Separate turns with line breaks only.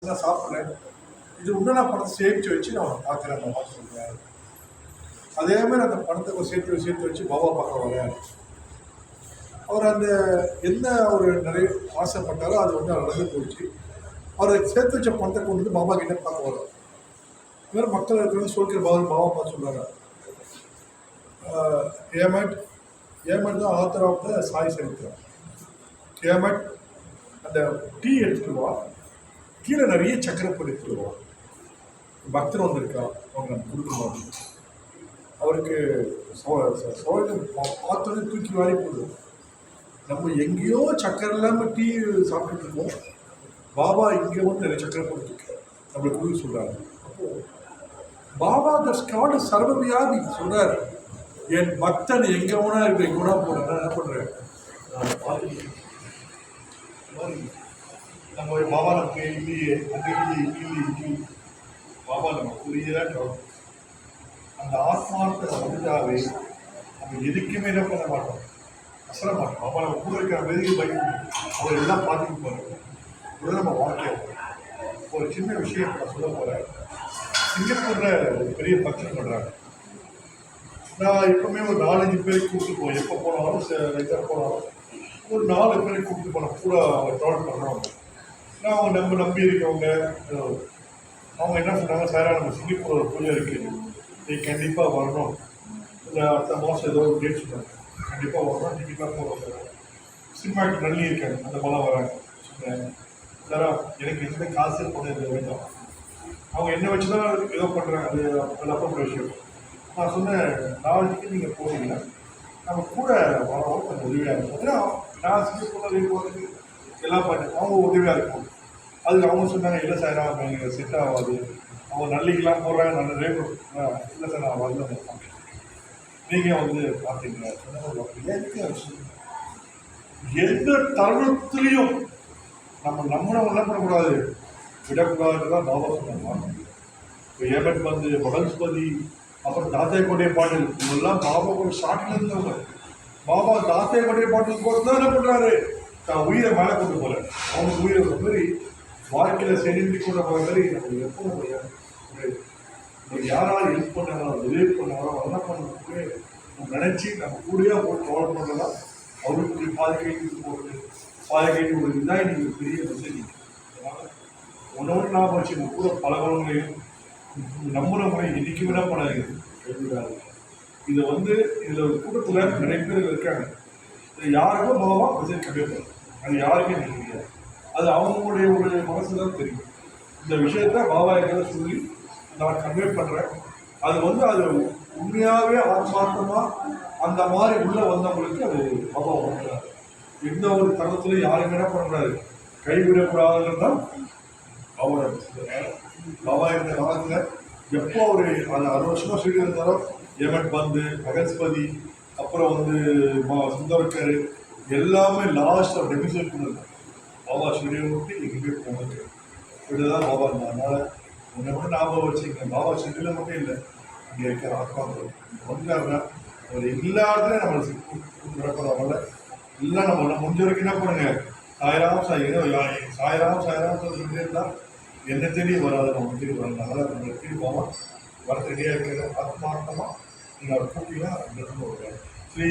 நான் சாப்பிட்றேன். இது இன்னும் நான் பணத்தை சேமித்து வச்சு நான் பார்க்குறேன் பாபா சொல்கிறேன். அதே மாதிரி அந்த பணத்தை சேர்த்து வச்சு பாபா பார்க்க வரேன். அவர் அந்த என்ன அவர் நிறைய ஆசைப்பட்டாரோ அது வந்து அவர் நடந்து போச்சு. அவர் சேர்த்து வச்ச பணத்தை கொண்டு வந்து பாபா கிட்ட பார்க்க வர்றார். இது மாதிரி மக்கள் இருக்கிறது சொல்கிற பாபா பார்த்து சொல்கிறாங்க. ஏமட் தான் ஆத்தர் ஆஃப் த சாய் சரித்திரம். ஏமட் அந்த டீ எடுத்துட்டு வா, கீழே நிறைய சக்கரை பொடி எடுத்துட்டு வா. பக்தர் வந்திருக்கா, அவங்க நம்ம கொடுக்கணும். அவருக்கு பார்த்தோன்னே தூக்கி வாரி போடுது. நம்ம எங்கேயோ சக்கரை இல்லாமல் டீ சாப்பிட்டுட்டு இருக்கோம். பாபா இங்கே வந்து நிறைய சக்கரை போட்டுருக்க நம்மளுக்கு கொடுக்க சொல்கிறாங்க. அப்போது பாபா தஸ்காடு சர்வவியாதி சொல்கிறார். என் பக்தன் எங்கே வேணா இருக்க கூட போகிறேன். நான் என்ன பண்ணுறேன், நம்ம பாபா நமக்கு இல்லையே, அங்கே இல்லை பாபா நம்ம புரியதான் அந்த ஆத்மார்த்தத்தை வந்துட்டாவே நம்ம எதுக்குமே என்ன பண்ண மாட்டோம், அசர மாட்டோம். பாபா நம்ம கூட இருக்கிற மெதுக்கு பயன் அவர் எல்லாம் பார்த்துட்டு போகிறோம். கூட நம்ம வாழ்க்கையை ஒரு சின்ன விஷயம் நான் சொல்ல போகிறேன். சிங்கப்பூரில் ஒரு பெரிய ஃபங்க்ஷன் பண்ணுறாங்க. நான் எப்பவுமே ஒரு 4-5 பேரை கூப்பிட்டு போவேன். எப்போ போனாலும் எங்கே போனாலும் ஒரு 4 பேரை கூப்பிட்டு போனேன். கூட அவங்க ட்ராவல் பண்ணுறவங்க. நான் அவங்க நம்பி இருக்கவங்க அவங்க என்ன சொன்னாங்க, சாரா நம்ம சிங்கப்பூர் ஒரு பூஜை இருக்குது, நீ கண்டிப்பாக வரணும். இல்லை அடுத்த மாதம் ஏதோ ஒரு டேட் சொன்னாங்க, கண்டிப்பாக வரணும், டிக்கெட்டாக போகிறோம். சினிமாக்கு நல்லி இருக்காங்க, அந்த மாதிரிலாம் வராங்க. சொன்னேன், சாரா எனக்கு எந்த காசு போனது வேண்டாம். அவங்க என்ன வச்சு தான் ஏதோ பண்ணுறாங்க, அது அப்பப்பட்ட விஷயம். நான் சொன்னேன், நாளைக்கு நீங்கள் போனீங்கன்னா நம்ம கூட வரவும் கொஞ்சம் உதவியாக இருக்கும். ஏன்னா நான் சிங்கப்பூரில் போகிறதுக்கு எல்லாம் பண்ணேன், அவங்க உதவியாக இருக்கும். அதுக்கு அவங்க சொன்னாங்க, இல்லை சார் அவங்க செட் ஆகாது, அவங்க நல்லிக்கெல்லாம் போடுறாங்க, நல்ல ரேட். இல்லை சார் நான் வரல, நீங்கள் வந்து பார்த்தீங்க. எந்த தருணத்துலேயும் நம்ம என்ன பண்ணக்கூடாது, விடக்கூடாதுன்னு தான் பாபா சொன்னாங்க. இப்போ ஏமட் வந்து வடன்ஸ்பதி, அப்புறம் தாத்தாய் கோட்டை பாட்டில், இவங்கெல்லாம் பாபாவோட ஷார்ட்ல இருந்தவங்க. பாபா தாத்தாய் கோட்டை பாட்டில் போட்டு தான் என்ன பண்ணுறாரு, தான் உயிரை மேலே கொண்டு போகிறேன். அவங்க உயிரை மாதிரி வாழ்க்கையில் செஞ்சு கொண்டு போகிற மாதிரி நம்ம எப்போ நம்ம யாராவது ஹெல்ப் பண்ணாங்களோ, உதவி பண்ணாங்களோ, என்ன பண்ண நினச்சி நம்ம கூடயே போட்டு ட்ராவல் பண்ணலாம். அவருக்கு பாதுகாப்பு போட்டு பாதுகாப்பு ஒரு இதுதான் நீங்கள் பெரிய மெசேஜ். ஒன்று நான் வச்சு நம்ம கூட பழகிறவங்களையும் நம்புகிற முறை இன்றைக்கி விட பண்ணாது கைவிடாது. இதை வந்து இதில் கூட்டத்தில் நிறைய பேர் இருக்காங்க. இது யாருக்கும் பாபா மெசேஜ் கம்மியாக பண்ணும், அது யாருமே தெரியாது. அது அவங்களுடைய ஒரு மனசு தான் தெரியும். இந்த விஷயத்த பாபா எங்களை சொல்லி நான் கன்வே பண்ணுறேன். அது வந்து அது உண்மையாகவே ஆத்மார்த்தமாக அந்த மாதிரி உள்ளே வந்தவங்களுக்கு அது பாபா பண்ணுறாரு. எந்த ஒரு தருணத்துலையும் யாருமே என்ன பண்ணுறாரு, கைவிடக்கூடாதுன்னு தான் பாபா பாபா இந்த காலத்தில் எப்போ ஒரு அந்த 60 வருஷமாக சொல்லி இருந்தாரோ, ஏமட் பந்து, அகஸ்பதி, அப்புறம் வந்து சுந்தரக்கர் எல்லாமே லாஸ்ட் டெபிசைட் பண்ணுறது பாபா ஸ்டுடியோ விட்டு எங்கேயுமே போனது. இப்படிதான் பாபா இருந்தால். அதனால் ஒன்றை மட்டும் ஞாபகம் வச்சுங்க, பாபா ஸ்டுடியோவில் மட்டும் இல்லை, இங்கே இருக்கிற ஆத்மாக்கள் வந்தாருன்னா அவர் எல்லா இடத்துலையும் நம்மளுக்கு நடக்கிறவங்கள எல்லாம் நம்ம முடிஞ்ச வரைக்கும் என்ன பண்ணுங்க, சாயராம் சொல்லிட்டே இருந்தால் என்ன தேடி வராது, நம்ம தேடி வராது. அதனால் நம்ம தேடி போவோம், வர ரெடியாக இருக்கிற ஆத்மார்த்தமாக நீங்கள் அவர் கூட்டிங்கன்னா அந்த ஸ்ரீ